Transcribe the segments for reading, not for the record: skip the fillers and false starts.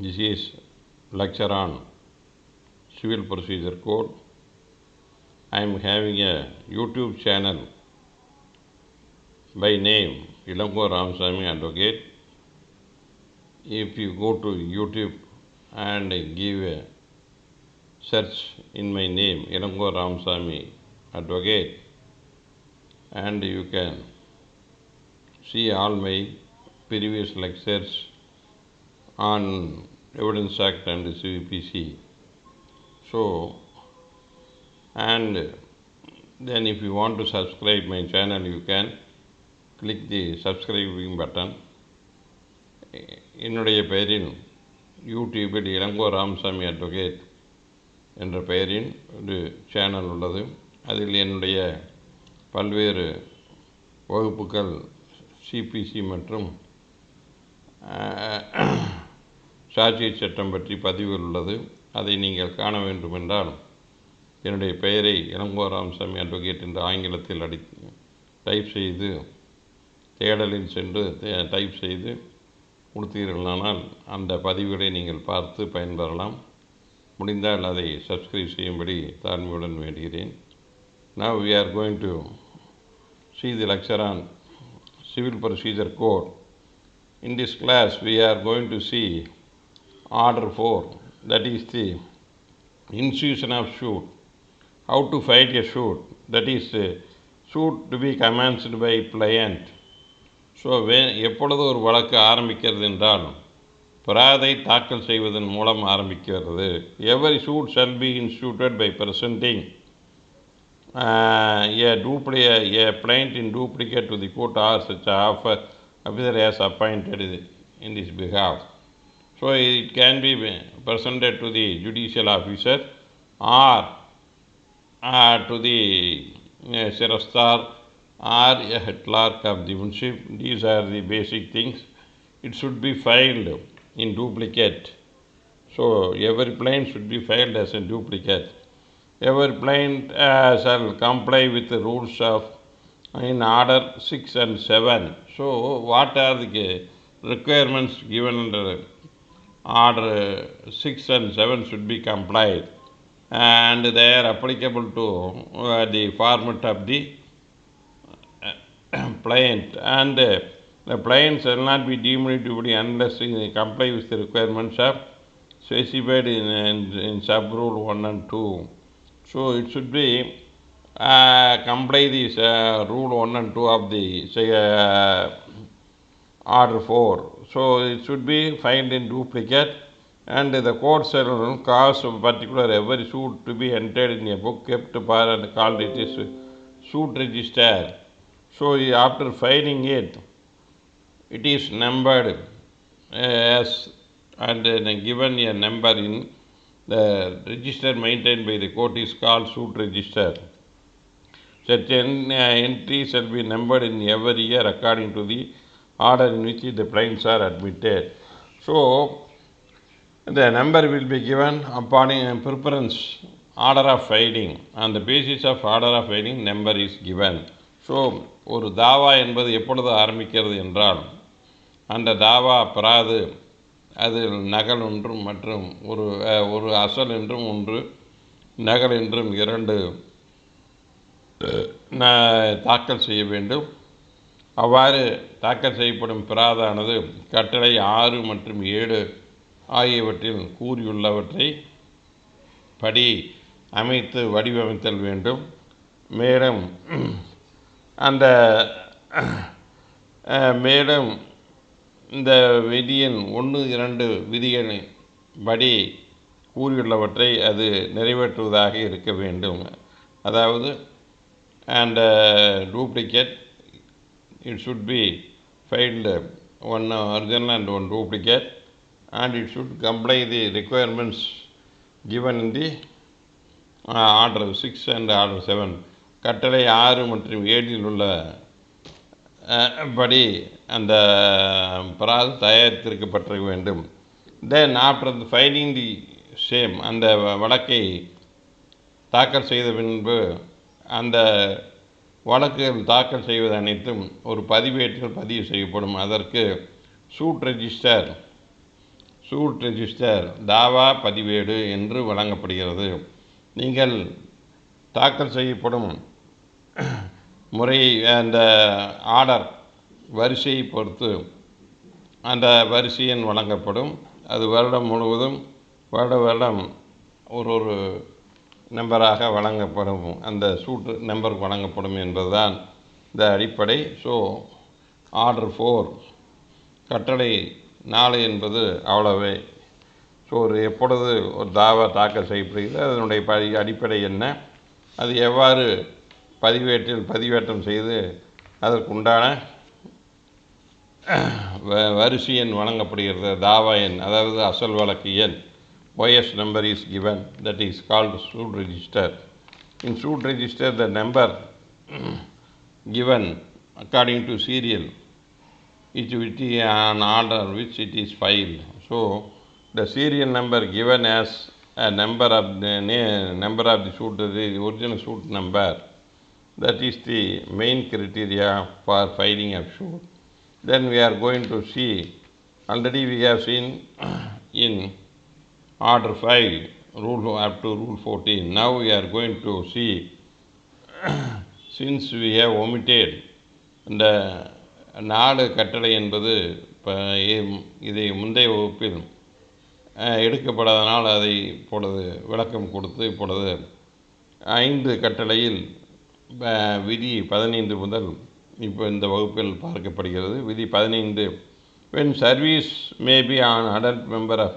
This is lecture on Civil Procedure Code. I am having a YouTube channel by name Ilango Ramasamy Advocate. If you go to YouTube and give a search in my name Ilango Ramasamy Advocate, and you can see all my previous lectures on Evidence Act and CVPC. So, and then if you want to subscribe my channel, you can click the subscribing button. என்னுடைய பெயரில் யூடியூபில் Ilango Ramasamy advocate என்ற பெயரின் ஒரு channel உள்ளது. அதில் என்னுடைய பல்வேறு வகுப்புகள் சிபிசி மற்றும் சாட்சிய சட்டம் பற்றி பதிவுகள் உள்ளது. அதை நீங்கள் காண வேண்டுமென்றால் என்னுடைய பெயரை இளங்கோ ராமசாமி அட்வொகேட் என்று ஆங்கிலத்தில் டைப் செய்து தேடலில் சென்று டைப் செய்து கொடுத்தீர்களானால் அந்த பதிவுகளை நீங்கள் பார்த்து பயன்பெறலாம். முடிந்தால் அதை சப்ஸ்கிரைப் செய்யும்படி தாழ்மையுடன் வேண்டுகிறேன். Now we are going to see the lecture on Civil Procedure Code. In this class we are going to see Order 4, that is the institution of suit. How to file a suit, that is suit to be commenced by pliant. So எப்பொழுது ஒரு வழக்கு ஆரம்பிக்கிறது என்றால் பிராதை தாக்கல் செய்வதன் மூலம் ஆரம்பிக்கிறது. Every suit shall be instituted by presenting a plaint in duplicate to the court or such officer as appointed in this behalf. So it can be presented to the judicial officer or to the Sirastar or a head clerk of the munship. These are the basic things. It should be filed in duplicate. So every plaint should be filed as a duplicate. Every plaint shall comply with the rules of in order 6 and 7. So what are the requirements given under order 6 and 7 should be complied, and they are applicable to the format of the plaint, and the plaint shall not be deemed to be unless they comply with the requirements of specified in sub rule 1 and 2. So it should be comply this rule 1 and 2 of the order 4. So it should be filed in duplicate, and the court shall cause particular every suit to be entered in a book kept by and called it is suit register. So after filing it, it is numbered as and given a number in the register maintained by the court is called suit register. Such entry shall be numbered in every year according to the order in which the plaints are admitted. So the number will be given upon preference order of filing. On the basis of order of filing, number is given. So ஒரு தாவா என்பது எப்பொழுது ஆரம்பிக்கிறது என்றால் அந்த தாவா பிராது அதில் நகல் ஒன்றும் மற்றும் ஒரு அசல் என்றும் ஒன்று நகல் என்றும் 2 தாக்கல் செய்ய வேண்டும். அவ்வாறு தாக்கல் செய்யப்படும் பிராதானது கட்டளை 6 மற்றும் 7 ஆகியவற்றில் கூறியுள்ளவற்றை படி அமைத்து வடிவமைத்தல் வேண்டும். மேலும் இந்த விதியின் 1, 2 விதிகளின் படி கூறியுள்ளவற்றை அது நிறைவேற்றுவதாக இருக்க வேண்டும். அதாவது duplicate, it should be filed one original and one duplicate, and it should comply the requirements given in the order 6 and order 7. கட்டளை 6 மற்றும் 7 உள்ள படி அந்த பிராது தயாரித்திருக்கப்பட்ட வேண்டும். Then after filing the same, அந்த வழக்கை தாக்கல் செய்த பின்பு அந்த வழக்குகள் தாக்கல் செய்வது அனைத்தும் ஒரு பதிவேட்டில் பதிவு செய்யப்படும். அதற்கு சூட் ரெஜிஸ்டர் சூட் ரெஜிஸ்டர் தாவா பதிவேடு என்று வழங்கப்படுகிறது. நீங்கள் தாக்கல் செய்யப்படும் முறை அந்த ஆர்டர் வரிசையை பொறுத்து அந்த வரிசை எண் வழங்கப்படும். அது வருடம் முழுவதும் வருடம் ஒரு நம்பராக வழங்கப்படும், அந்த சூட் நம்பர் வழங்கப்படும் என்பதுதான் இந்த அடிப்படை. ஸோ ஆர்டர் 4 கட்டளை 4 என்பது அவ்வளவே. ஸோ எப்பொழுது ஒரு தாவா தாக்கல் செய்யப்படுகிறது, அதனுடைய அடிப்படை என்ன, அது எவ்வாறு பதிவேற்றம் செய்து அதற்குண்டான வரிசை எண் வழங்கப்படுகிறது, தாவா எண், அதாவது அசல் வழக்கு எண், OS number is given, that is called suit register. In suit register, the number given according to serial is with an order which it is filed. So the serial number given as a number of the suit, the original suit number, that is the main criteria for filing of suit. Then we are going to see, already we have seen in Order 5 rule up to Rule 14. Now we are going to see, since we have omitted இந்த 4 கட்டளை என்பது இதை முந்தைய வகுப்பில் எடுக்கப்படாதனால் அதை இப்பொழுது விளக்கம் கொடுத்து இப்பொழுது 5 கட்டளையில் விதி 15 முதல் இப்போ இந்த வகுப்பில் பார்க்கப்படுகிறது. விதி 15, when service may be an adult member of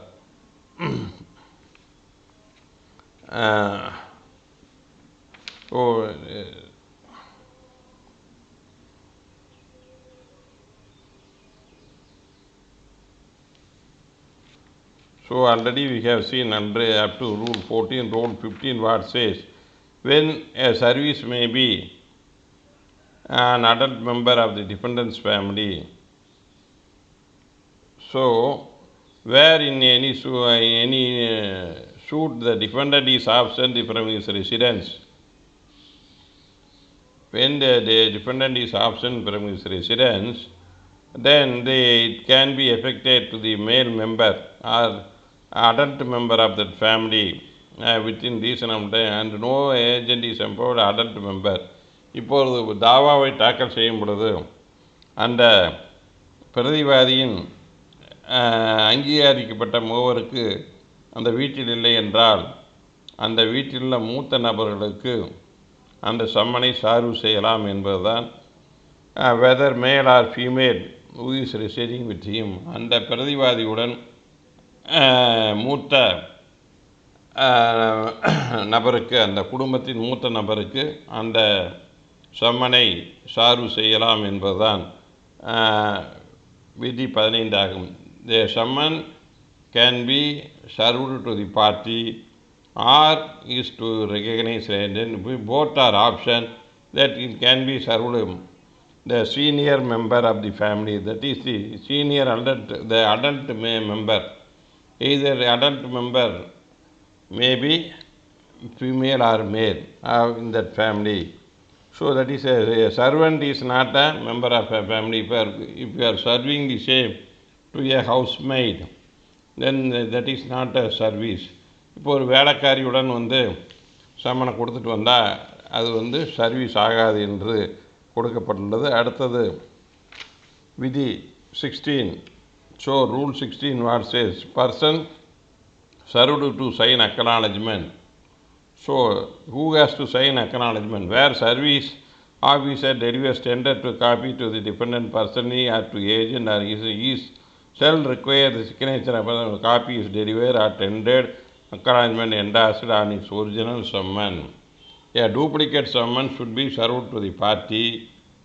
so already we have seen up to Rule 14, Rule 15 what says, when a service may be an adult member of the defendant's family. So where in any suit the defendant is absent from his residence, when the defendant is absent from his residence, then it can be affected to the male member or adult member of that family within reasonable time, and no agent is empowered adult member. இப்பொழுது தாவாவை தாக்கல் செய்யும் பொழுது அந்த பிரதிவாதியின் அங்கீகரிக்கப்பட்ட முகவருக்கு அந்த வீட்டில் இல்லை என்றால் அந்த வீட்டிலுள்ள மூத்த நபர்களுக்கு அந்த சம்மனை சார்பு செய்யலாம் என்பதுதான். Whether male or female who is residing with him, அந்த பிரதிவாதியுடன் மூத்த நபருக்கு, அந்த குடும்பத்தின் மூத்த நபருக்கு அந்த சம்மனை சார்பு செய்யலாம் என்பதுதான் விதி 15 ஆகும். The summon can be served to the party or is to recognize, and both are option that it can be served the senior member of the family, that is the senior adult, the adult member. Either adult member may be female or male in that family. So that is a servant is not a member of a family. If you are serving the same to a housemaid, then that is not a service. இப்போ ஒரு வேலைக்காரியுடன் சம்மனை கொடுத்துட்டு வந்தால் அது service ஆகாது என்று கொடுக்கப்பட்டுள்ளது. அடுத்தது விதி 16. So Rule 16 what says, person served to sign acknowledgement. So who has to sign acknowledgement? Where service officer delivers tender to copy to the dependent person or to agent, or is shall require the signature of a copy is delivered or tendered acknowledgement endorsed on its original summon. A duplicate summon should be served to the party.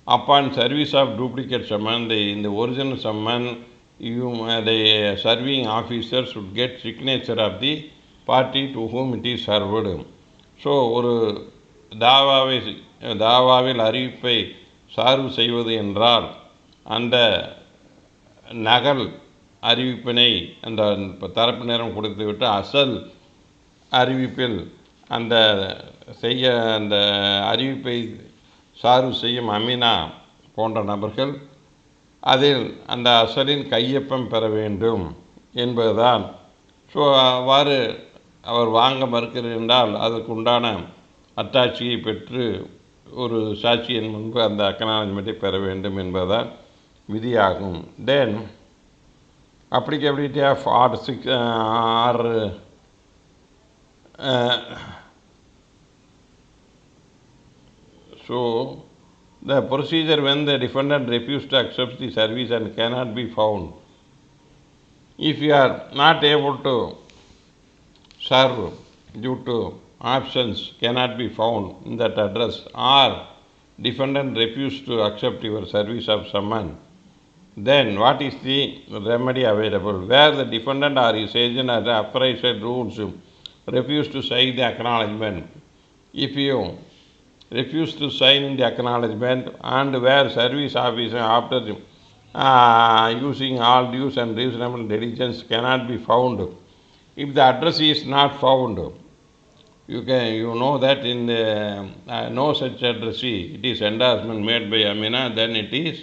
Upon service of duplicate summon, in the original summon, the serving officer should get signature of the party to whom it is served. So ஒரு தாவாவில் அறிவிப்பை சார்பு செய்வது என்றால் அந்த நகல் அறிவிப்பினை அந்த தரப்பினரும் கொடுத்துவிட்டு அசல் அறிவிப்பில் அந்த அறிவிப்பை சார்பு செய்யும் அமீனா போன்ற நபர்கள் அதில் அந்த அசலின் கையொப்பம் பெற வேண்டும் என்பதுதான். ஸோ அவ்வாறு அவர் வாங்க மறுக்கிறார் என்றால் அதற்குண்டான அத்தாட்சியை பெற்று ஒரு சாட்சியின் முன்பு அந்த அக்னாலஜ்மெண்ட்டை பெற வேண்டும் என்பதுதான் விதியாகும். தென் applicability of so the procedure when the defendant refuses to accept the service and cannot be found. If you are not able to serve due to absence cannot be found in that address, or defendant refuses to accept your service of summon, then what is the remedy available? Where the defendant or his agent or the authorized rules refuse to sign the acknowledgement. If you refuse to sign the acknowledgement and where service officer after using all dues and reasonable diligence cannot be found, if the address is not found, you know that in the no such addressee, it is endorsement made by Amina, then it is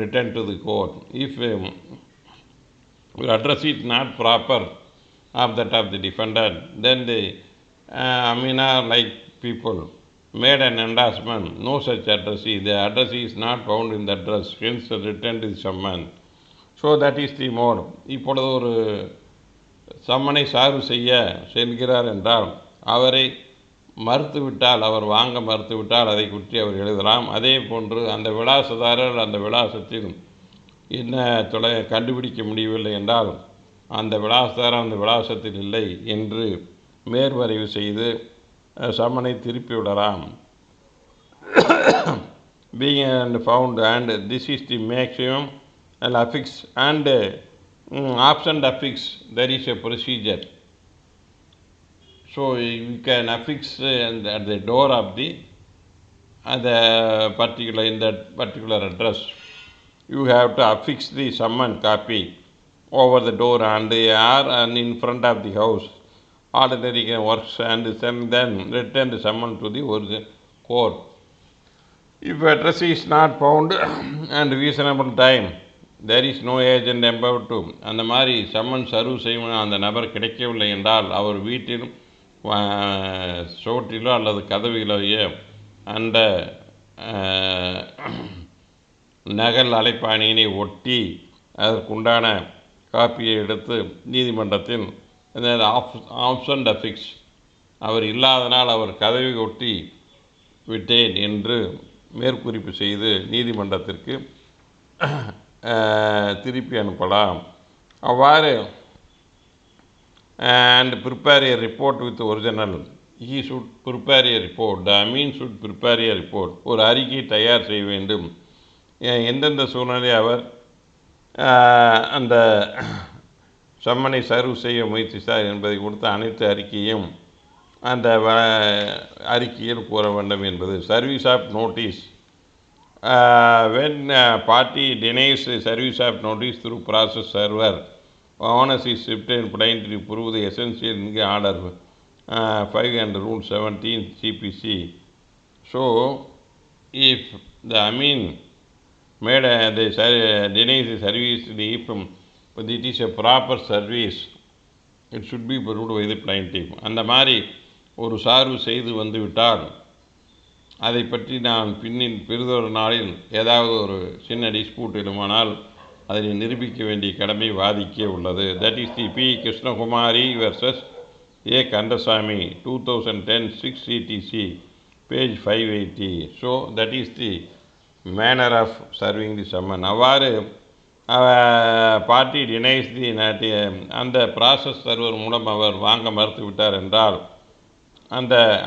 returned to the court. If your address is not proper of that of the defendant, then the Amina like people made an endorsement, no such addressee, the addressee is not found in the address, hence returned to the summon. So that is the mode. இப்பொழுது ஒரு சம்மனை சார்பு செய்ய செல்கிறார் என்றால் அவரை மறுத்துவிட்டால், அவர் வாங்க மறுத்துவிட்டால் அதை குறித்து அவர் எழுதலாம். அதே போன்று அந்த விலாசதாரர் அந்த விலாசத்தில் என்ன கண்டுபிடிக்க முடியவில்லை என்றால் அந்த விலாசதாரர் அந்த விலாசத்தில் இல்லை என்று மேற்வரைவு செய்து சம்மனை திருப்பி விடலாம். being and found, and this is the maximum affix and absent affix, there is a procedure. So you can affix at the door of the particular, in that particular address, you have to affix the summon copy over the door and in front of the house. Ordinary works and then return the summon to the original court. If address is not found and reasonable time, there is no agent empowered to. அந்த மாதிரி summon serve செய்யணும் அந்த நபர் கிடைக்கவில்லை என்றால் அவர் வீட்டில் சோற்றிலோ அல்லது கதவிலோயோ அந்த நகல் அழைப்பாணியினை ஒட்டி அதற்குண்டான காப்பியை எடுத்து நீதிமன்றத்தில் ஆப்ஷன் அஃபிக்ஸ், அவர் இல்லாதனால் அவர் கதவை ஒட்டி விட்டேன் என்று மேற்குறிப்பு செய்து நீதிமன்றத்திற்கு திருப்பி அனுப்பலாம். அவ்வாறு and prepare a report with original. He should prepare a report. The Amin should prepare a report. ஒரு அறிக்கை தயார் செய்ய வேண்டும். எந்தெந்த சூழ்நிலை அவர் அந்த சம்மனை சர்வ் செய்ய முயற்சித்தார் என்பதை கொடுத்த அனைத்து அறிக்கையும் அந்த அறிக்கையில் கூற வேண்டும் என்பது. Service of notice. when party denies service of notice through process server, onus is shifted plain to prove the essential in order 5 and rule 17 CPC. So if the Amin made denies the service, if it is a proper service, it should be proved by the plaintiff. அந்த மாதிரி ஒரு சார்பு செய்து வந்துவிட்டால் அதை பற்றி நான் பிறிதொரு நாளில் ஏதாவது ஒரு சின்ன டிஸ்பியூட் எழுமானால் அதை நிரூபிக்க வேண்டிய கடமை வாதிக்க உள்ளது. That is the P Krishnakumari versus A Kandasamy 2010 6 CTC page 580. So that is the manner of serving the summon. அவ்வாறு பார்ட்டி டினைஸ் தி அந்த ப்ராசஸ் சர்வர் மூலம் அவர் வாங்க மறுத்து விட்டார் என்றால்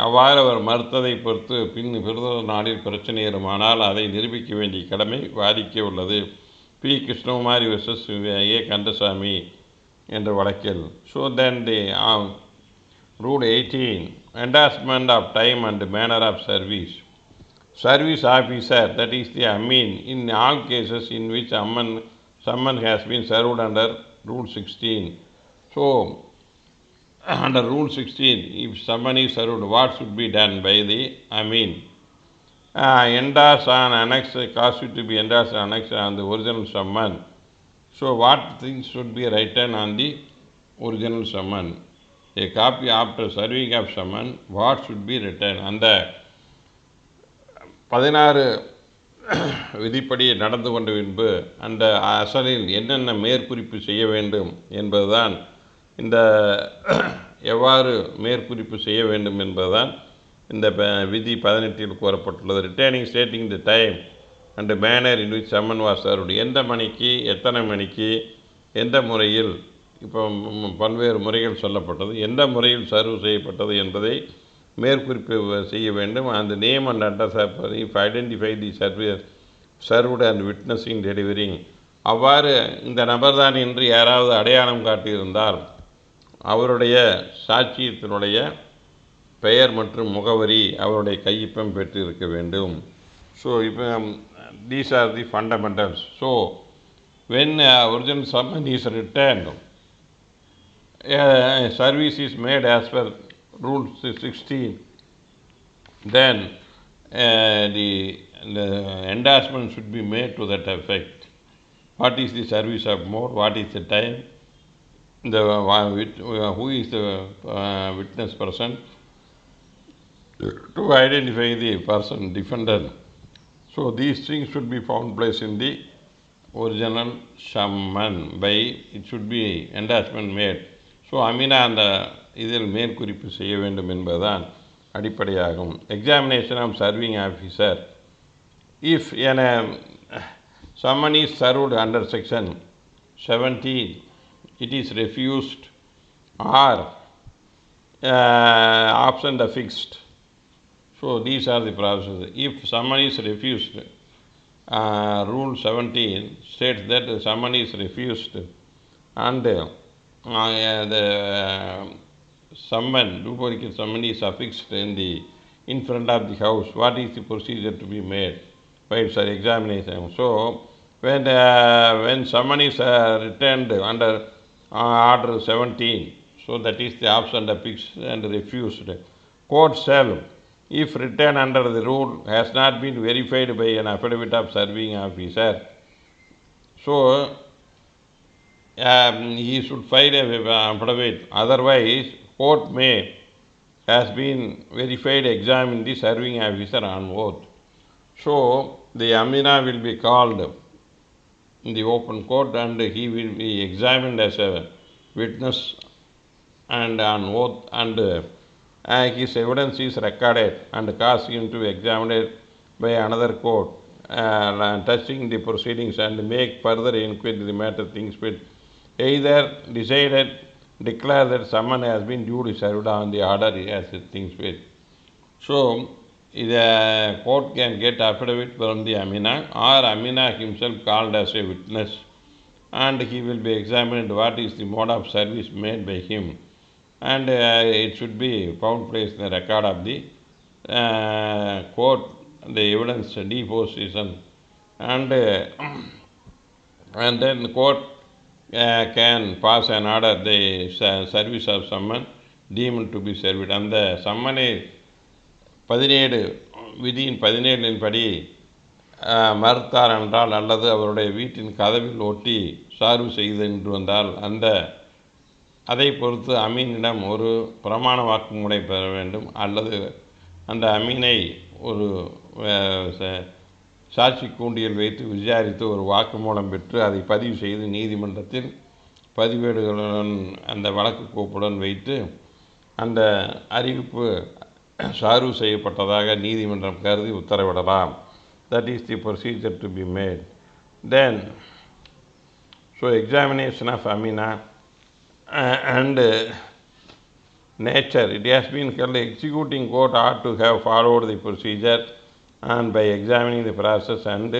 அவ்வாறு அவர் மறுத்ததை பொறுத்து பிறிதொரு நாளில் பிரச்சனை ஏறுமானால் அதை நிரூபிக்க வேண்டிய கடமை வாதிக்க உள்ளது. B Krishnakumari versus A Kandasamy என்ற வழக்கில். So then the rule 18 endorsement of time and manner of service. Service officer, that is the Amin, in all cases in which summon has been served under rule 16. So under rule 16, if summon is served, what should be done by the Amin? Endorse on annex, cause it to be endorsed on annex on the original summon. So what things should be written on the original summon? A copy after serving of summon, what should be written? அந்த 16 விதிப்படி நடந்து கொண்ட பின்பு அந்த அசலில் என்னென்ன மேற்குறிப்பு செய்ய வேண்டும் என்பதுதான் இந்த எவ்வாறு மேற்குறிப்பு செய்ய வேண்டும் என்பதுதான் இந்த விதி 18 கூறப்பட்டுள்ளது. Returning stating the time and manner in which summon was served, எந்த மணிக்கு எத்தனை மணிக்கு எந்த முறையில், இப்போ பல்வேறு முறைகள் சொல்லப்பட்டது, எந்த முறையில் சர்வ் செய்யப்பட்டது என்பதை மேற்குறிப்பு செய்ய வேண்டும். அந்த name and address of if identify the served and witnessing delivering, அவ்வாறு இந்த நபர் தான் என்று யாராவது அடையாளம் காட்டியிருந்தால் அவருடைய சாட்சியத்தினுடைய பெயர் மற்றும் முகவரி அவருடைய கையொப்பம் பெற்று இருக்க வேண்டும். ஸோ இப்போ these are the fundamentals. So when original summon is returned, service is made as per rule 16, then the endorsement should be made to that effect. What is the service of more, what is the time, who is the witness person, to identify the person defendant. So these things should be found place in the original summon by it should be endorsement made. So அமீனா அந்த இதில் மேற்குறிப்பு செய்ய வேண்டும் என்பதுதான் அடிப்படையாகும். Examination of serving officer, if an summon is served under section 17, it is refused or option affixed. So these are the processes. If summon is refused, rule 17 states that the summon is refused and the summon, duplicate summon is affixed in front of the house. What is the procedure to be made by examination? So when summon is returned under order 17, so that is the option affixed and refused. Court shall, if written under the rule, has not been verified by an affidavit of serving officer, so he should file a affidavit. Otherwise, court may has been verified, examine the serving officer on oath. So the Amina will be called in the open court and he will be examined as a witness and on oath, and his evidence is recorded and caused him to be examined by another court touching the proceedings and make further inquiry into the matter. Things with either decided, declare that someone has been duly served on the order as things with. So the court can get affidavit from the Amina or Amina himself called as a witness, and he will be examined what is the mode of service made by him, and it should be found place in the record of the court, the evidence deposition, and then the court can pass an order, the service of summon deemed to be served. அந்த சம்மனை 17 விதியின் 17 படி மறுத்தார் என்றால் அல்லது அவருடைய வீட்டின் கதவில் ஒட்டி சார்பு செய்து என்று வந்தால் அதை பொறுத்து அமீனிடம் ஒரு பிரமாண வாக்குமூலை பெற வேண்டும், அல்லது அந்த அமீனை ஒரு சாட்சி கூண்டியில் வைத்து விசாரித்து ஒரு வாக்குமூலம் பெற்று அதை பதிவு செய்து நீதிமன்றத்தில் பதிவேடுகளுடன் அந்த வழக்கு கோப்புடன் வைத்து அந்த அறிவிப்பு சார்பு செய்யப்பட்டதாக நீதிமன்றம் கருதி உத்தரவிடலாம். That is the procedure to be made. Then, so examination of Amina and nature, it has been called the executing court ought to have followed the procedure, and by examining the process and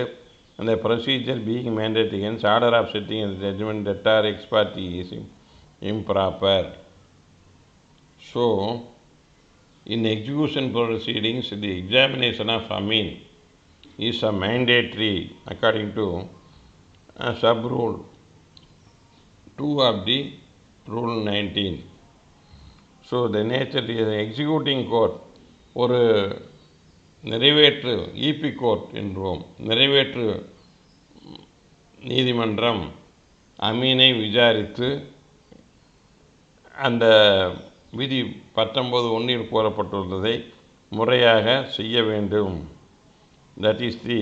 the procedure being mandated against order of setting and judgment that are ex parte is improper. So in execution proceedings, the examination of Amin is a mandatory according to sub rule 2 of the rule 19. So the nature is executing court, ஒரு நிறைவேற்று EB court என்றோம், நிறைவேற்று நீதிமன்றம் அமீனை விசாரித்து அந்த விதி 19(1) கூறப்பட்டுள்ளதை முறையாக செய்ய வேண்டும். That is the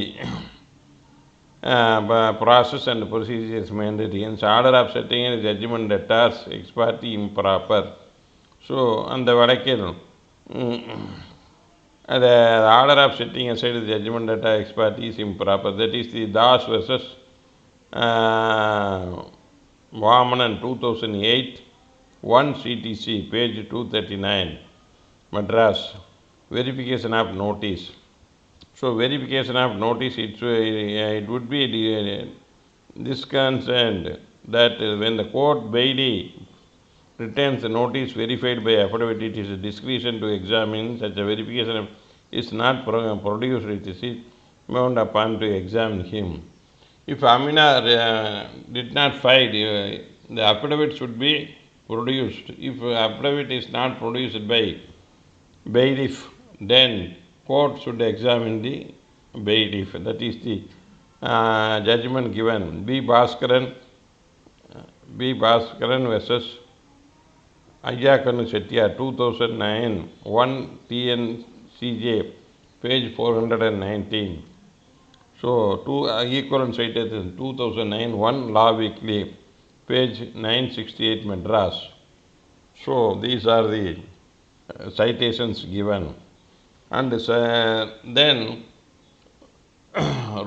process and procedures mandatory. Hence, order of setting a judgment debtors ex parte improper. So, அந்த வழக்கில் the order of setting aside the judgment debtor ex parte is improper. That is the Das versus Vamanan 2008 1 CTC page 239 Madras. Verification of notice. So verification of notice, it would be disconcerted that when the court bailey returns the notice verified by affidavit, it is a discretion to examine. Such a verification is not produced, it is bound upon to examine him. If Amina did not file, the affidavit should be produced. If affidavit is not produced by bailiff, then court should examine the bailiff. That is the judgment given. B. Bhaskaran versus Ayakanu Chettiar 2009 1 TNCJ page 419. So, two equivalent citation 2009 1 Law Weekly page 968 Madras. So, these are the citations given. And then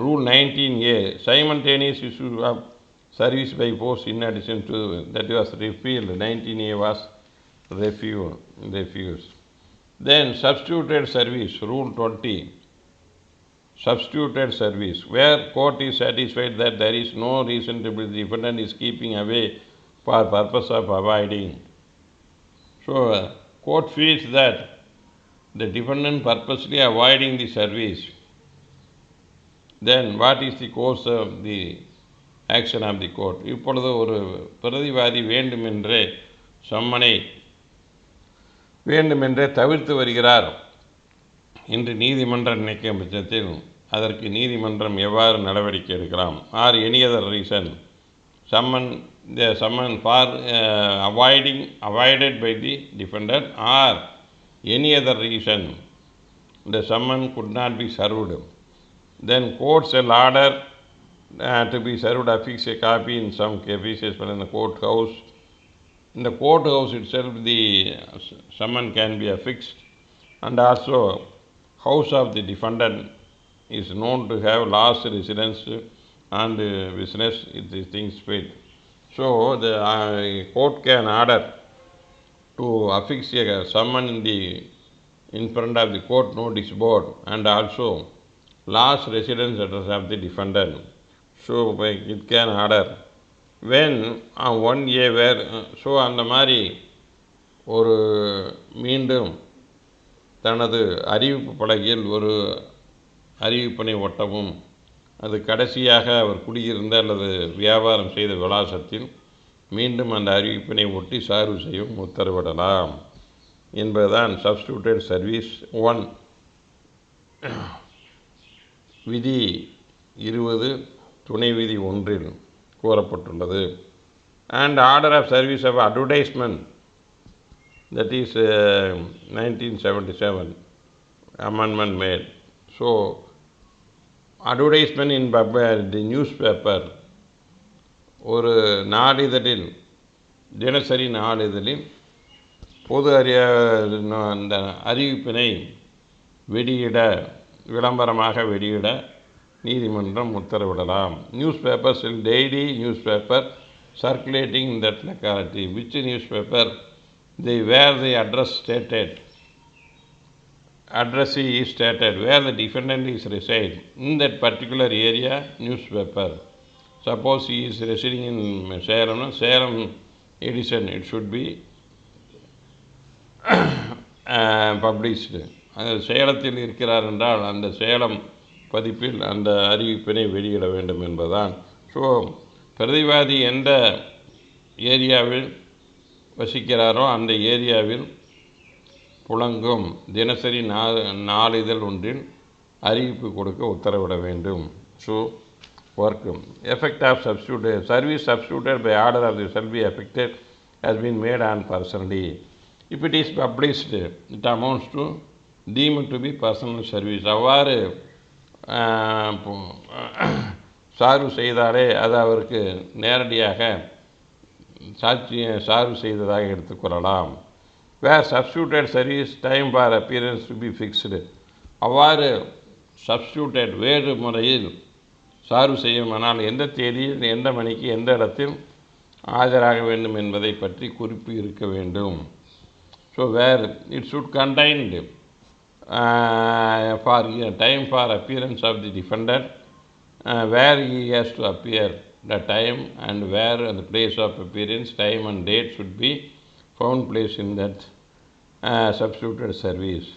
Rule 19A, simultaneous issue of service by post in addition to that was repealed. 19A was refused. Then substituted service, Rule 20, substituted service, where court is satisfied that there is no reason to believe the defendant is keeping away for purpose of avoiding. So, court feels that the defendant purposely avoiding the service, then what is the course of the action of the court? இப்பொழுது ஒரு பிரதிவாதி வேண்டுமென்றே சம்மனை வேண்டுமென்றே தவிர்த்து வருகிறார் என்று நீதிமன்றம் நினைக்கும் பட்சத்தில் அதற்கு நீதிமன்றம் எவ்வாறு நடவடிக்கை எடுக்கலாம்? Or any other reason the summon for avoided by the defendant, or any other reason the summon could not be served, then court shall order to be served, affix a copy in some cases in the courthouse. In the courthouse itself the summon can be affixed, and also house of the defendant is known to have last residence and business if the things fit. So the court can order to affix a summon in front of the court notice board and also last residence address of the defendant. So it can order when on 1A where so அந்த மாதிரி ஒரு மீண்டும் தனது அறிவிப்பு பலகையில் ஒரு அறிவிப்பினை ஒட்டவும், அது கடைசியாக அவர் குடியிருந்த அல்லது வியாபாரம் செய்த விலாசத்தில் மீண்டும் அந்த அறிவிப்பினை ஒட்டி சார்பு செய்யவும் உத்தரவிடலாம் என்பதுதான் சப்ஸ்டிடியூட்டட் சர்வீஸ் 1 விதி 20 துணை விதி 1 கூறப்பட்டுள்ளது. And order of service of advertisement, that is 1977 amendment made. So advertisement in the newspaper, ஒரு நாளிதழில் தினசரி நாளிதழில் பொது அந்த அறிவிப்பினை விளம்பரமாக வெளியிட நீதிமன்றம் உத்தரவிடலாம். Newspapers will daily newspaper circulating in that locality. Which newspaper? Where the addressee is stated, where the defendant is reside in that particular area newspaper. Suppose he is residing in Salem edition, it should be published. சேலத்தில் இருக்கிறார் என்றால் அந்த சேலம் பதிப்பில் அந்த அறிவிப்பினை வெளியிட வேண்டும் என்பதுதான். ஸோ பிரதிவாதி எந்த ஏரியாவில் வசிக்கிறாரோ அந்த ஏரியாவில் புழங்கும் தினசரி நாளிதழ் ஒன்றில் அறிவிப்பு கொடுக்க உத்தரவிட வேண்டும். So work. Effect of substitute service substituted by order of the shall be affected has been made on personally. If it is published, it amounts to deemed to be personal service. அவ்வாறு சார்பு செய்தாலே அது அவருக்கு நேரடியாக சார்பு செய்ததாக எடுத்துக்கொள்ளலாம். Where substituted service time for appearance to be fixed, அவ்வாறு சப்ஸ்டியூட்டட் வேறு முறையில் சார்பு செய்யுமானால் எந்த தேதியில் எந்த மணிக்கு எந்த இடத்தில் ஆஜராக வேண்டும் என்பதை பற்றி குறிப்பு இருக்க வேண்டும். So where it should contained for time for appearance of the defender, where he has to appear, the time and where and the place of appearance, time and date should be found place in that substituted service.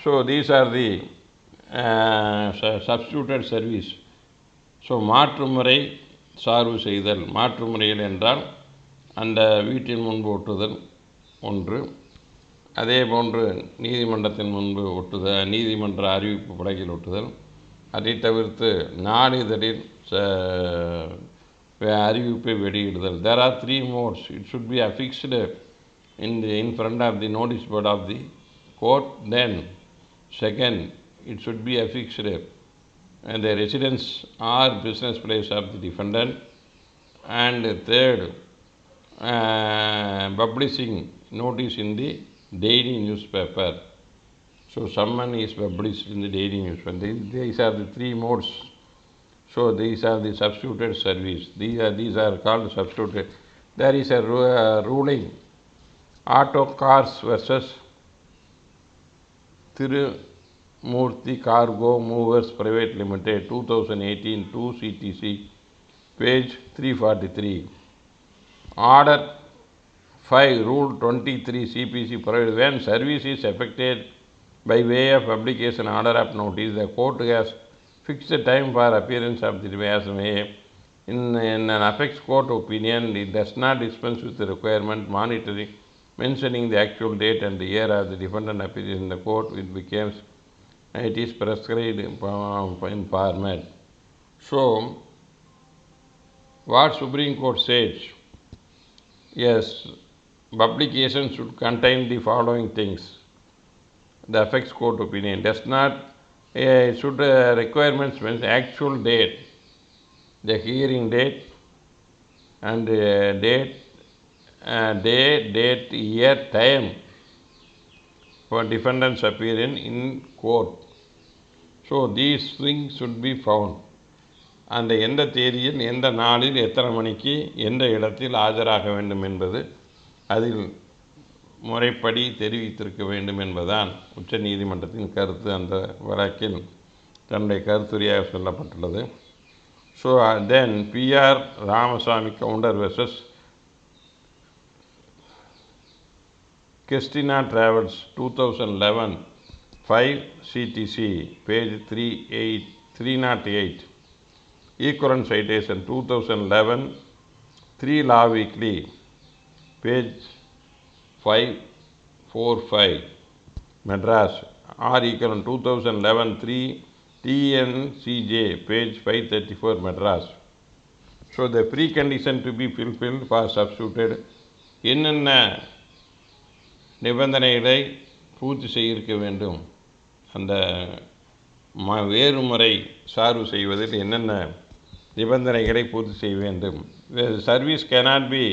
So these are the substituted service. So மாற்றுமுறை சார்பு செய்தல். மாற்றுமுறையில் என்றால் அந்த வீட்டின் முன்பு ஒட்டுதல் ஒன்று, அதே போன்று நீதிமன்றத்தின் முன்பு ஒட்டுதல், நீதிமன்ற அறிவிப்பு பலகையில் ஒட்டுதல், அதை தவிர்த்து நாளிதழில் அறிவிப்பை வெளியிடுதல். There are 3 modes. It should be affixed in front of the notice board of the court. Then second, it should be affixed in the residence or business place of the defendant. And third, publishing notice in the daily newspaper. So summon is published in the daily newspaper. These are the 3 modes. So these are the substituted service. These are called substituted. There is a ruling, Auto Cars versus Tirumurthy Cargo Movers Private Limited, 2018, 2 CTC, page 343. Order 5, Rule 23 CPC provides when service is effected by way of publication order of notice, the court has fixed time for appearance of the may. In an Affix court opinion, it does not dispense with the requirement monitoring mentioning the actual date and the year of the defendant appears in the court. It is prescribed in format. So what Supreme Court says? Yes, publication should contain the following things. The Affix court opinion does not should requirements means actual date, the hearing date, and date, day, date, year, time for defendants appearing in court. So these things should be found. அந்த எந்த தேதியில் எந்த நாளில் எத்தனை மணிக்கு எந்த இடத்தில் ஆஜராக வேண்டும் என்பது அதில் முறைப்படி தெரிவித்திருக்க வேண்டும் என்பதுதான் உச்ச நீதிமன்றத்தின் கருத்து. அந்த வழக்கில் தன்னுடைய கருத்துரையாக சொல்லப்பட்டுள்ளது. So then PR Ramasamy Gounder versus Christina Travels, 2011, 5 CTC, page 308. Equivalent citation 2011, 3 Law Weekly, page 545, Madras. R equivalent 2011, 3 TNCJ, page 534, Madras. So the precondition to be fulfilled for substituted, என்னென்ன நிபந்தனைகளை பூர்த்தி செய்திருக்க வேண்டும், அந்த வேறுமுறை சார்பு செய்வதில் என்னென்ன நிபந்தனைகளை பூர்த்தி செய்ய வேண்டும். Service cannot be,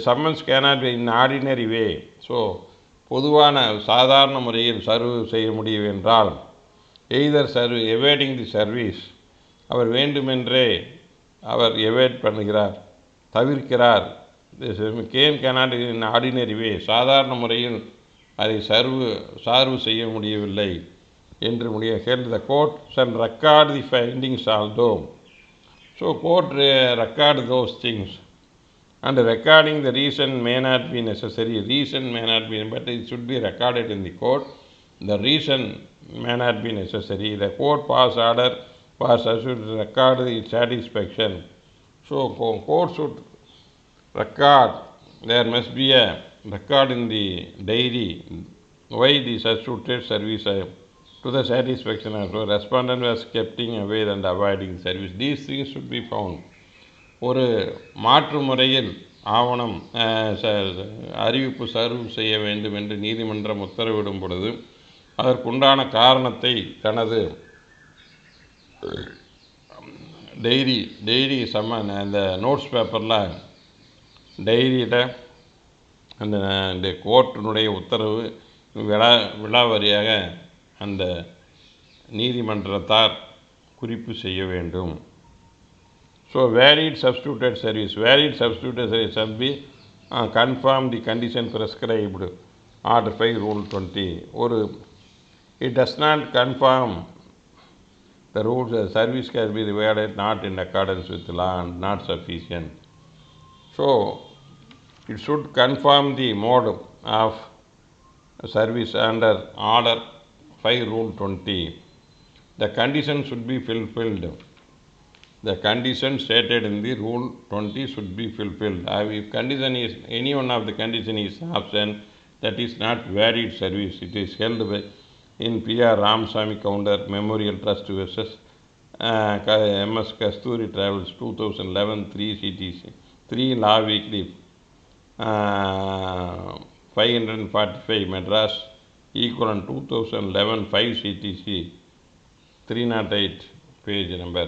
summons cannot be in ordinary way. So பொதுவான சாதாரண முறையில் சர்வ் செய்ய முடியும் என்றால் எய்தர் எவேடிங் தி சர்வீஸ், அவர் வேண்டுமென்றே அவர் எவேட் பண்ணுகிறார், தவிர்க்கிறார். கேனாட் இன் ஆர்டினரி வே, சாதாரண முறையில் அதை சார்பு செய்ய முடியவில்லை என்று the court shall record the findings although. So court record those things, and recording the reason may not be necessary. Reason may not be, but it should be recorded in the court. The reason may not be necessary. The court pass order for should record the satisfaction. So court should record, there must be a record in the diary why the substituted service to the satisfaction of the respondent was keeping away and avoiding service. These things should be found. ஒரு மாற்று முறையில் ஆவணம் அறிவிப்பு serve செய்ய வேண்டும் என்று நீதிமன்றம் உத்தரவிடும் பொழுது அதற்குண்டான காரணத்தை தனது டெய்ரி சம்மன் அந்த நோட்ஸ் பேப்பரில் டைரியில் அந்த கோர்ட்டினுடைய உத்தரவு விலாவரியாக அந்த நீதிமன்றத்தார் குறிப்பு செய்ய வேண்டும். So valid substituted service shall be confirm the condition prescribed Order 5 Rule 20. Or it does not confirm the rules, service can be provided not in accordance with law and not sufficient. So it should confirm the mode of service under Order 5 Rule 20. The condition should be fulfilled. The condition stated in the Rule 20 should be fulfilled. If condition is, any one of the condition is absent, that is not valid service. It is held by in P.R. Ramasamy Counter Memorial Trust versus M.S. Kasturi Travels 2011 3 CTC 3 Law Weekly 545 Madras equivalent 2011 5 CTC 308 page number.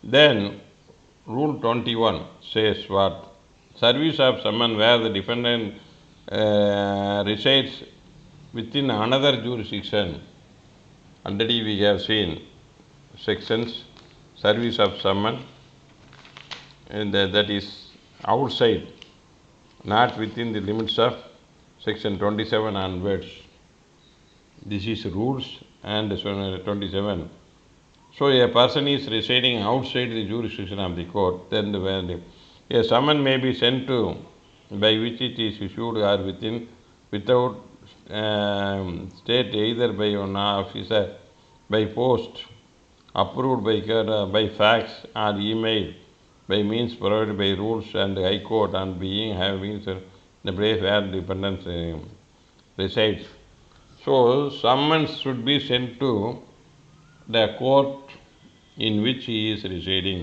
Then Rule 21 says what? Service of summon where the defendant resides within another jurisdiction. Already we have seen sections service of summon, and that is outside, not within the limits of section 27 onwards. This is rules and 27. So a person is residing outside the jurisdiction of the court, then a summon may be sent to by which it is issued or without state either by an officer, by post, approved by fax or email, by means provided by rules and High Court, and being having the place where dependent resides. So summons should be sent to the court in which he is residing.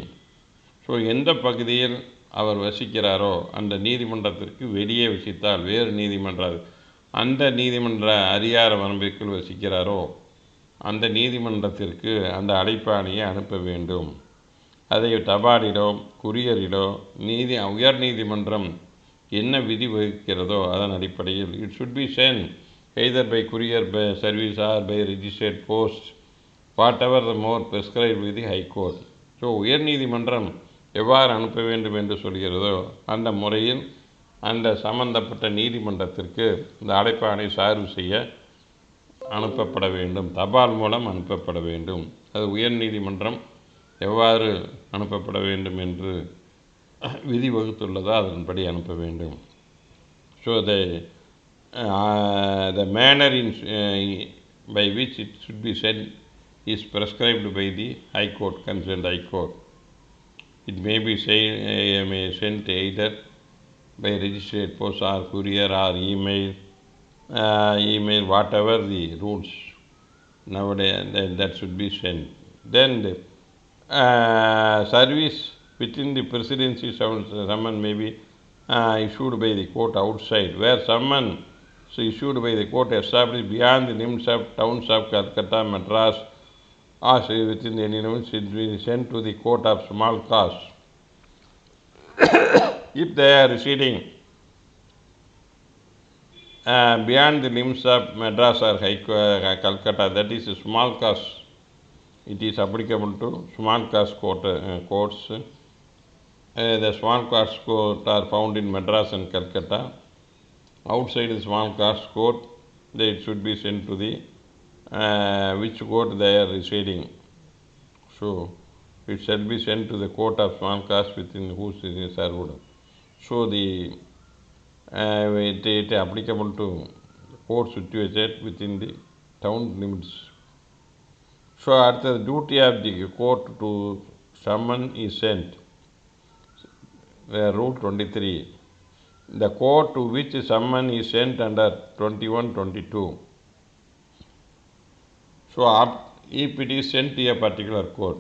So எந்த பகுதியில் அவர் வசிக்கிறாரோ அந்த நீதிமன்றத்திற்கு வெளியே வசித்தால் வேறு நீதிமன்றம் அந்த நீதிமன்ற அதிகார வரம்பிற்குள் வசிக்கிறாரோ அந்த நீதிமன்றத்திற்கு அந்த அழைப்பாணையை அனுப்ப வேண்டும். அதை தபாலிலோ குரியரிலோ உயர் நீதிமன்றம் என்ன விதி வகிக்கிறதோ அதன் அடிப்படையில் it should be sent either by courier service or by registered post, whatever the more prescribed with the High Court. So உயர் நீதிமன்றம் எவ்வாறு அனுப்ப வேண்டும் என்று சொல்கிறதோ அந்த முறையில் அந்த சம்பந்தப்பட்ட நீதிமன்றத்திற்கு இந்த அழைப்பாணை சார்பு செய்ய அனுப்பப்பட வேண்டும், தபால் மூலம் அனுப்பப்பட வேண்டும். அது உயர் நீதிமன்றம் எவ்வாறு அனுப்பப்பட வேண்டும் என்று விதி வகுத்துள்ளதோ அதன்படி அனுப்ப வேண்டும். So the manner by which it should be sent is prescribed by the High Court, concerned High Court. It may be sent either by registered post or courier or email, whatever the rules nowadays that should be sent. Then the service within the presidency summon may be issued by the court outside, where summon issued by the court established beyond the limits of towns of Calcutta, Madras, or within any limits, it will be sent to the court of small cause. If they are residing beyond the limits of Madras or Calcutta, that is a small cause. It is applicable to small cause courts. The small cause court are found in Madras and Calcutta. Outside the small cause court, it should be sent to the which court they are residing. So it shall be sent to the court of small cause within whose it is served. So it applicable to court situated within the town limits. So at the duty of the court to summon is sent. Rule 23. The court to which summon is sent under 21-22 So if it is sent to a particular court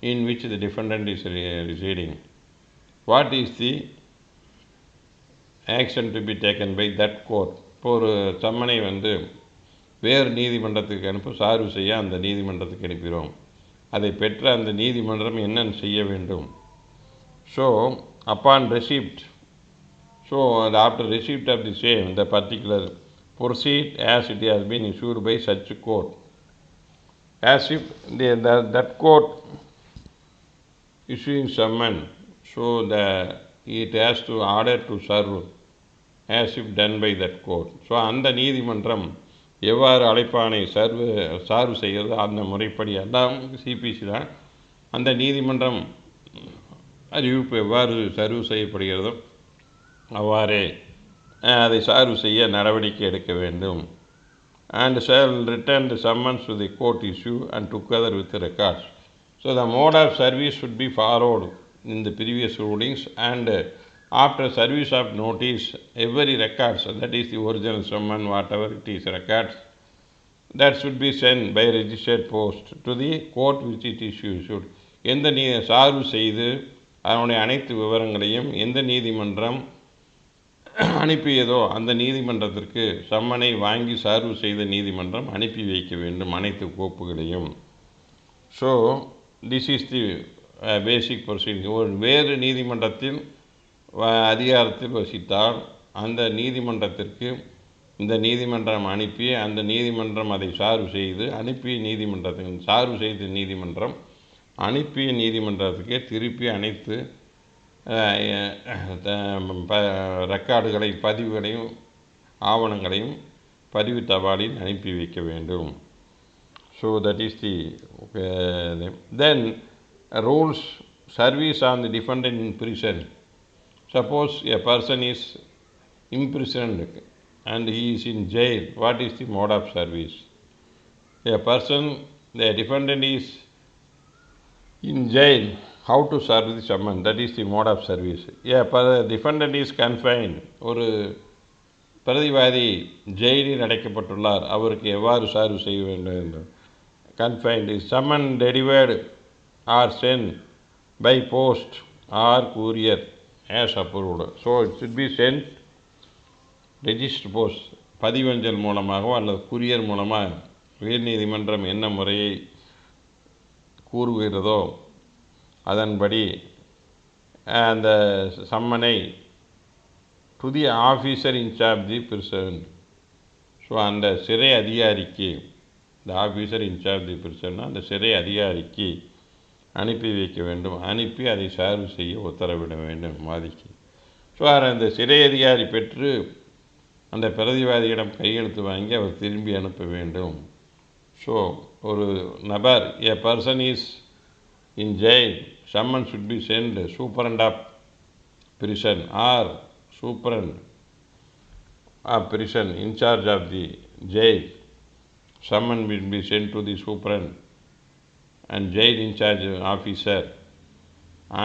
in which the defendant is residing, what is the action to be taken by that court? இப்போ ஒரு சம்மனை வேறு நீதிமன்றத்துக்கு சார்பு செய்ய அந்த நீதிமன்றத்துக்கு அனுப்பிடுவோம். அதை பெற்ற அந்த நீதிமன்றம் என்ன செய்ய வேண்டும்? So upon receipt, so after receipt of the same the particular proceed as it has been issued by such court, as if that court issuing summon, so it has to order to serve as if done by that court. So அந்த நீதிமன்றம் எவ்வாறு அழைப்பானை சார்பு செய்கிறது, அந்த முறைப்படி எல்லாம் CBC தான். அந்த நீதிமன்றம் அறிவிப்பு எவ்வாறு சர்வ் செய்யப்படுகிறதோ அவ்வாறே அதை சார்பு செய்ய நடவடிக்கை எடுக்க வேண்டும். And shall return the summons to the court issue and together with the records. So the mode of service should be followed in the previous rulings, and after service of notice, every records, that is the original summon, whatever it is records, that should be sent by registered post to the court which it is issued. எந்த சார்பு செய்து அதனுடைய அனைத்து விவரங்களையும் எந்த நீதிமன்றம் அனுப்பியதோ அந்த நீதிமன்றத்திற்கு சம்மனை வாங்கி சார்பு செய்த நீதிமன்றம் அனுப்பி வைக்க வேண்டும் அனைத்து கோப்புகளையும். So this is the basic procedure. ஒரு வேறு நீதிமன்றத்தில் அதிகாரத்தில் வசித்தால் அந்த நீதிமன்றத்திற்கு இந்த நீதிமன்றம் அனுப்பி அந்த நீதிமன்றம் அதை சார்பு செய்து அனுப்பிய நீதிமன்றத்துக்கு சார்பு செய்த நீதிமன்றம் அனுப்பிய நீதிமன்றத்துக்கே திருப்பி அனைத்து ரெக்கார்டுகளை பதிவுகளையும் ஆவணங்களையும் பதிவு தபாலில் அனுப்பி வைக்க வேண்டும். So that is the then rules service on the defendant in prison. Suppose a person is imprisoned and he is in jail, what is the mode of service? A person, the defendant is in jail, how to serve the summon, that is the mode of service. Defendant is confined, ஒரு பிரதிவாதி ஜெயிலில் அடைக்கப்பட்டுள்ளார், அவருக்கு எவ்வாறு சார்பு செய்ய வேண்டும் என்று. confined is summon delivered or sent by post or courier as approved. So it should be sent register post பதிவஞ்சல் மூலமாகவோ அல்லது குரியர் மூலமாக உயர் நீதிமன்றம் என்ன முறையை கூறுகிறதோ அதன்படி அந்த சம்மனை to the officer in charge the prison. So அந்த சிறை அதிகாரிக்கு, இந்த ஆஃபீஸர் இன்சார்ஜ் தி பிரிசன்னா அந்த சிறை அதிகாரிக்கு அனுப்பி வைக்க வேண்டும். அனுப்பி அதை சார்பு செய்ய உத்தரவிட வேண்டும் வாதிக்கு. ஸோ அந்த சிறை அதிகாரி பெற்று அந்த பிரதிவாதியிடம் கையெழுத்து வாங்கி அவர் திரும்பி அனுப்ப வேண்டும். ஸோ ஒரு நபர், a person is in jail, summon should be sent superintendent of prison or superint of prison in charge of the jail. Summon will be sent to the superint and jail in charge officer,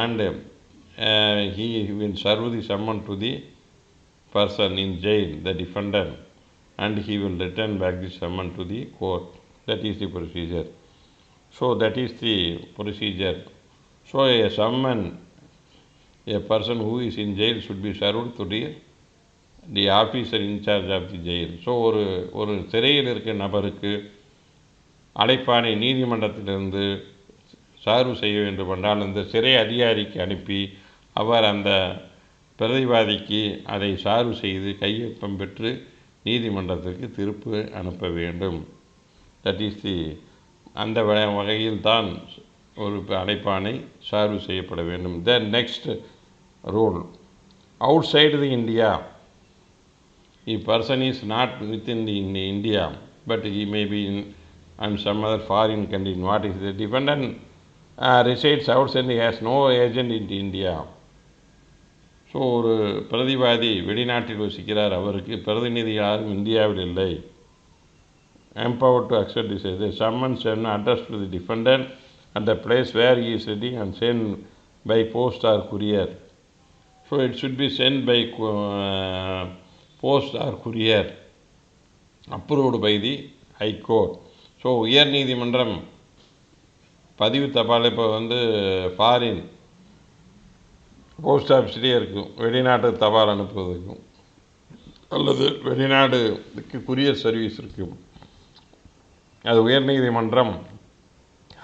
and he will serve the summon to the person in jail, the defendant, and he will return back the summon to the court. That is the procedure. So that is the procedure. So a summon, a person who is in jail should be served to the officer in charge of the jail. So ஒரு சிறையில் இருக்கிற நபருக்கு அழைப்பானை நீதிமன்றத்திலிருந்து சார்பு செய்ய வேண்டும் என்றால் அந்த சிறை அதிகாரிக்கு அனுப்பி அவர் அந்த பிரதிவாதிக்கு அதை சார்பு செய்து கையொப்பம் பெற்று நீதிமன்றத்திற்கு திருப்பி அனுப்ப வேண்டும். தட் இஸ் தி அந்த வகையில் தான் ஒரு அழைப்பானை சார்பு செய்யப்பட வேண்டும். Then next rule, outside the India, if person is not within the India but he may be in some other foreign country. What is the defendant resides outside, has no agent in India. So ஒரு பிரதிவாதி வெளிநாட்டில் வசிக்கிறார், அவருக்கு பிரதிநிதி யாரும் இந்தியாவில் இல்லை. empowered to accept this as a summons and addressed to the defendant at the place where he is sitting and sent by post or courier. So it should be sent by post or courier approved by the High Court. So உயர் நீதிமன்றம் பதிவு தபால் இப்போ foreign post ஆஃபீஸ்லேயே இருக்கும், வெளிநாட்டு தபால் அனுப்புவதற்கும் அல்லது வெளிநாடுக்கு courier service இருக்கும். அது உயர்நீதிமன்றம்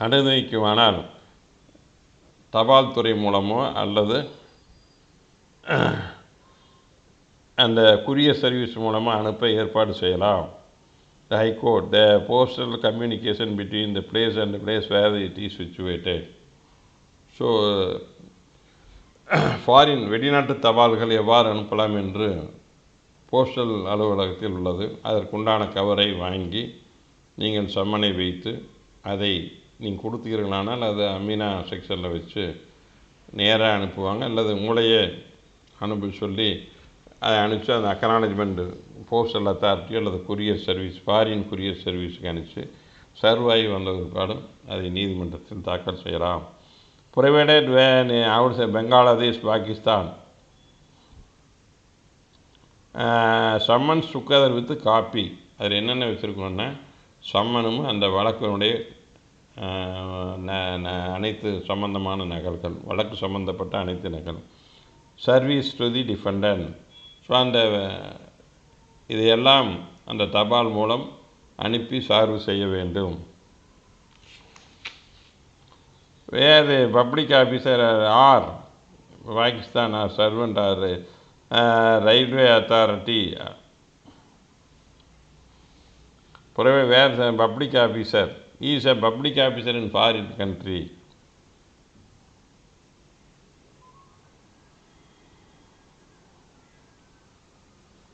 அனுமதிக்குமானால் தபால் துறை மூலமோ அல்லது அந்த குரியர் சர்வீஸ் மூலமாக அனுப்ப ஏற்பாடு செய்யலாம். The High Court, the postal communication between the place and the place where it is situated. So foreign வெளிநாட்டு தபால்கள் எவ்வாறு அனுப்பலாம் என்று போஸ்டல் அலுவலகத்தில் உள்ளது. அதற்குண்டான கவரை வாங்கி நீங்கள் சம்மனை வைத்து அதை நீங்கள் கொடுத்தீர்களானால் அது அமீனா செக்ஷனில் வச்சு நேராக அனுப்புவாங்க, அல்லது உங்களையே அனுப்பி சொல்லி அதை அனுப்பிச்சு அந்த அக்னாலஜ்மெண்ட் போஸ்டல் அத்தாரிட்டியோ அல்லது குரியர் சர்வீஸ் ஃபாரின் குரியர் சர்வீஸுக்கு அனுப்பிச்சு சர்வாகி வந்த பிற்பாடும் அதை நீதிமன்றத்தில் தாக்கல் செய்யலாம். Provided when out Bangladesh Pakistan summons together with copy. அதில் என்னென்ன வச்சுருக்கோன்னா சம்மனும் அந்த வழக்கினுடைய அனைத்து சம்பந்தமான நகல்கள், வழக்கு சம்பந்தப்பட்ட அனைத்து நகல், service to the defendant. So இதையெல்லாம் அந்த தபால் மூலம் அனுப்பி சார்பு செய்ய வேண்டும். வேறு public officer or Pakistan or servant or railway authority where public officer is a public officer in foreign country.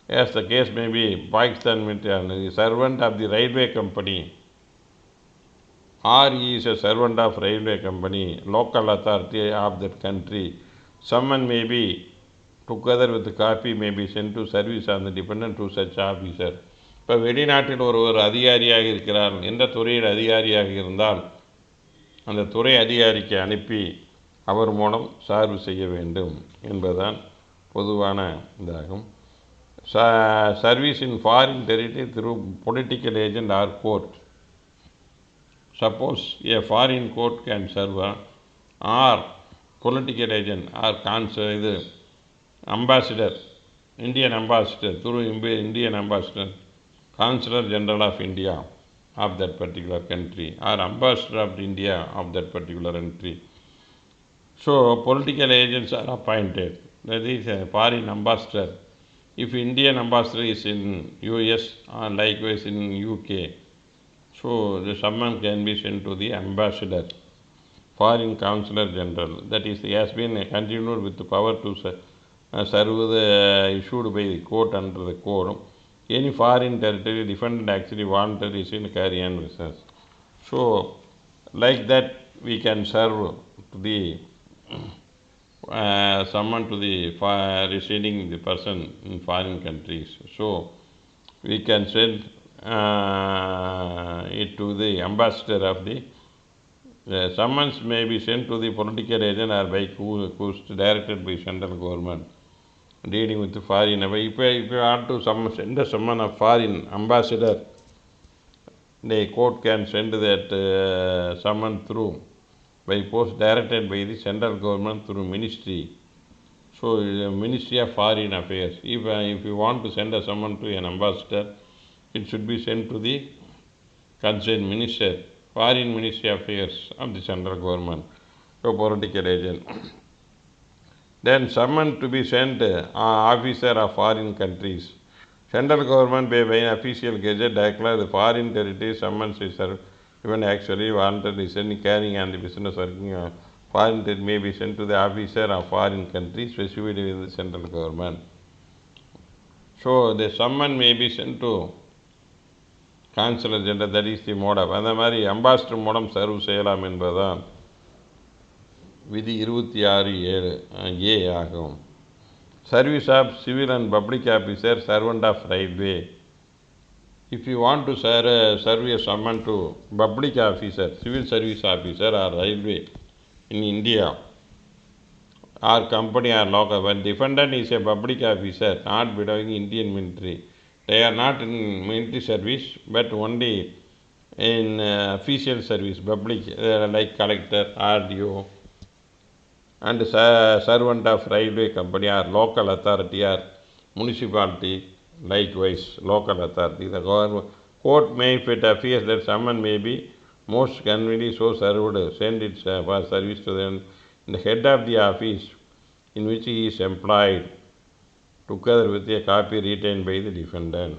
As the case may be, Pakistan is a servant of the railway company, or he is a servant of railway company, local authority of that country. Someone may be, together with the copy, may be sent to service on the dependent to such officer. இப்போ வெளிநாட்டில் ஒருவர் அதிகாரியாக இருக்கிறார், எந்த துறையில் அதிகாரியாக இருந்தால் அந்த துறை அதிகாரிக்கு அனுப்பி அவர் மூலம் சார்பு செய்ய வேண்டும் என்பதுதான் பொதுவான இதாகும். Service in foreign territory through political agent or court. Suppose a foreign court can serve or political agent or ambassador, Indian ambassador through Indian ambassador, Consular General of India of that particular country, or Ambassador of India of that particular country. So political agents are appointed. That is a foreign ambassador. If Indian ambassador is in US or likewise in UK, so the summons can be sent to the ambassador, foreign consular general. That is, he has been continued with the power to serve the issued by the court under the code. Any foreign territory defendant actually wanted is in carry on business. So like that we can serve to the someone to the residing the person in foreign countries. So we can send it to the ambassador of the summons may be sent to the political agent or by who's directed by central government dealing with the foreign. If you want to send a summon of foreign ambassador, the court can send that summon through by post directed by the central government through ministry. So Ministry of Foreign Affairs. If you want to send a summon to an ambassador, it should be sent to the concerned minister, Foreign Ministry of Affairs of the central government, so political agent. Then summon to be sent officer of foreign countries. Central government by an official gazette declare the foreign territory summons is served even actually wanted is any carrying on the business working foreign territory may be sent to the officer of foreign countries specified with the central government. So the summon may be sent to consular general, that is the mode of. அந்த மாதிரி ambassador மூலம் serve செய்யலாம் என்பதுதான் விதி 26(7)A ஆகும். Service of civil and public officer, servant of railway. If you want to serve a summon to public officer, civil service officer or railway in India or company or local, when defendant is a public officer not belonging Indian military, they are not in military service but only in official service, public, like collector, RDO, and servant of railway company or local authority or municipality, likewise local authority. The government court may, if it appears that someone may be most conveniently so served, send it for service to the head of the office in which he is employed, together with a copy retained by the defendant.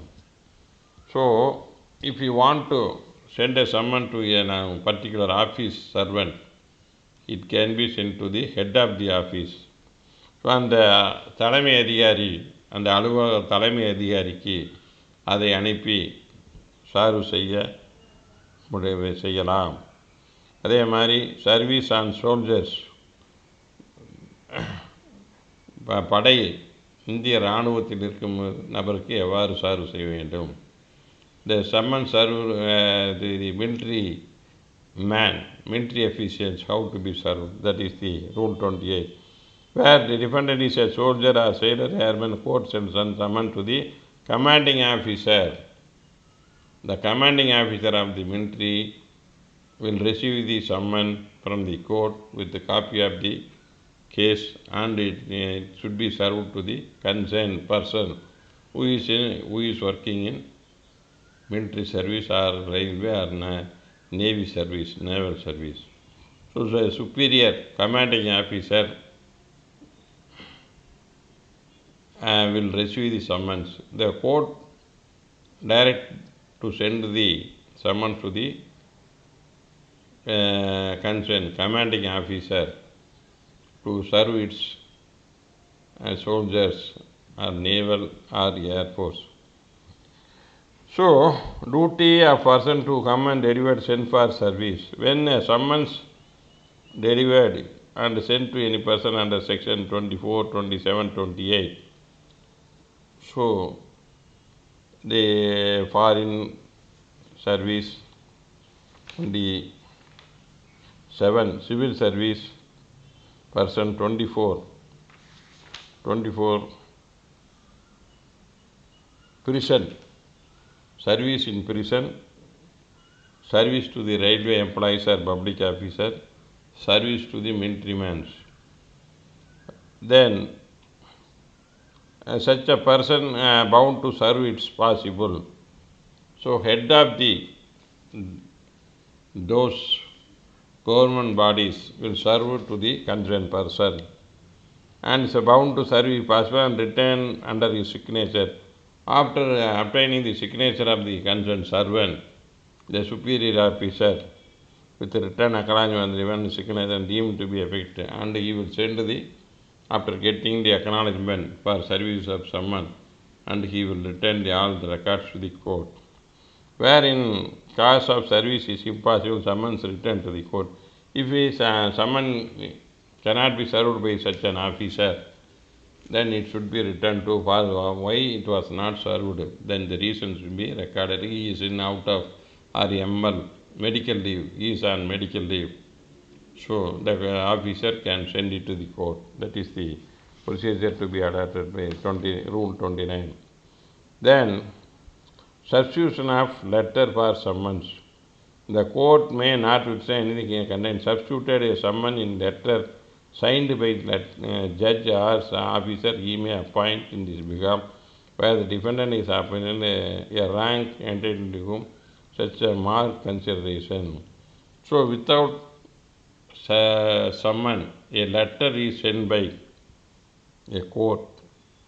So, if you want to send a summon to a particular office servant, it can be sent to the head of the office. So அந்த தலைமை அதிகாரி, அந்த அலுவலக தலைமை அதிகாரிக்கு அதை அனுப்பி சார்பு செய்யலாம். அதே மாதிரி சர்வீஸ் ஆன் சோல்ஜர்ஸ், படை இந்திய இராணுவத்தில் இருக்கும் நபருக்கு எவ்வாறு சார்பு செய்ய வேண்டும். The summons serve the military officials, how to be served. That is the Rule 28. Where the defendant is a soldier or sailor, airman, court sends summon to the commanding officer. The commanding officer of the military will receive the summon from the court with the copy of the case, and it should be served to the concerned person who is working in military service or railway or navy service, naval service. So the superior commanding officer will receive the summons. The court direct to send the summons to the concerned commanding officer to serve its soldiers or naval or air force. So, duty of person to come and deliver sent for service. When a summons delivered and sent to any person under section 24, 27, 28, so the foreign service, 27 civil service person, 24 prison, service in prison, service to the railway employees or public officer, service to the military men. Then such a person bound to serve it's possible. So head of those government bodies will serve to the concerned person, and is bound to serve if possible and return under his signature. After obtaining the signature of the concerned servant, the superior officer with written acknowledgement and given signature deemed to be effective, and he will send after getting the acknowledgement for service of summon, and he will return all the records to the court. Where in cause of service is impossible, summons returned to the court. If his summon cannot be served by such an officer, then it should be returned to why it was not served. Then the reason should be recorded. He is in out of RML medical leave. He is on medical leave. So the officer can send it to the court. That is the procedure to be adopted by Rule 29. Then substitution of letter for summons. The court may not say anything contained. Substituted a summon in letter signed by judge or officer he may appoint in this behalf, where the defendant is appointed a rank entitled to whom such a mark consideration. So without summon, a letter is sent by a court.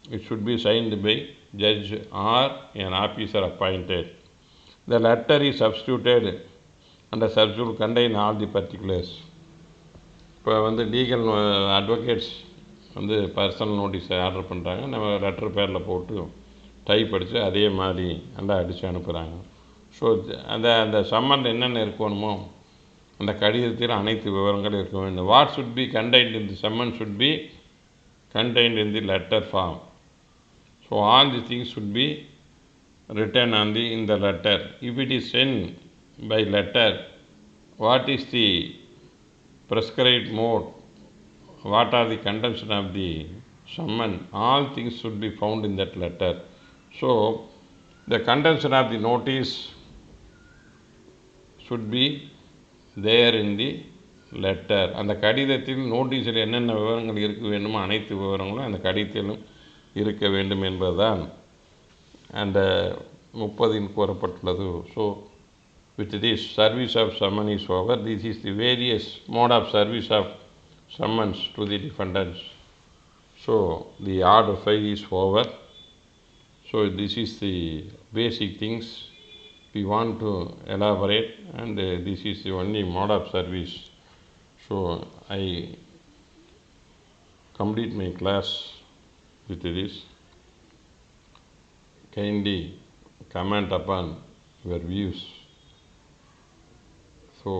It should be signed by judge or an officer appointed. The letter is substituted and the substitute contain all the particulars. இப்போ legal advocates personal notice order பண்ணுறாங்க. நம்ம letter பேரில் போட்டு type அடித்து அதே மாதிரி நல்லா அடித்து அனுப்புகிறாங்க. ஸோ அந்த சம்மனில் என்னென்ன இருக்கணுமோ அந்த கடிதத்தில் அனைத்து விவரங்களும் இருக்க வேண்டும். What should be contained in the summons should be contained in the letter form. So all the things should be written in the letter. If it is sent by letter, what is the prescribed mode, what are the contents of the summon, all things should be found in that letter. So the contents of the notice should be there in the letter. அந்த கடிதத்தில் நோட்டீஸில் என்னென்ன விவரங்கள் இருக்க வேண்டுமோ அனைத்து விவரங்களும் அந்த கடிதத்திலும் இருக்க வேண்டும் என்பதுதான் அந்த 30 கூறப்பட்டுள்ளது. So with this service of summon is over. This is the various mode of service of summons to the defendants. So the order 5 is over. So this is the basic things we want to elaborate, and this is the only mode of service. So I complete my class with this. Kindly comment upon your views. So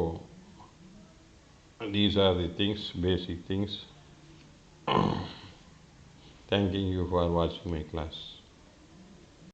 these are the things, basic things. Thanking you for watching my class.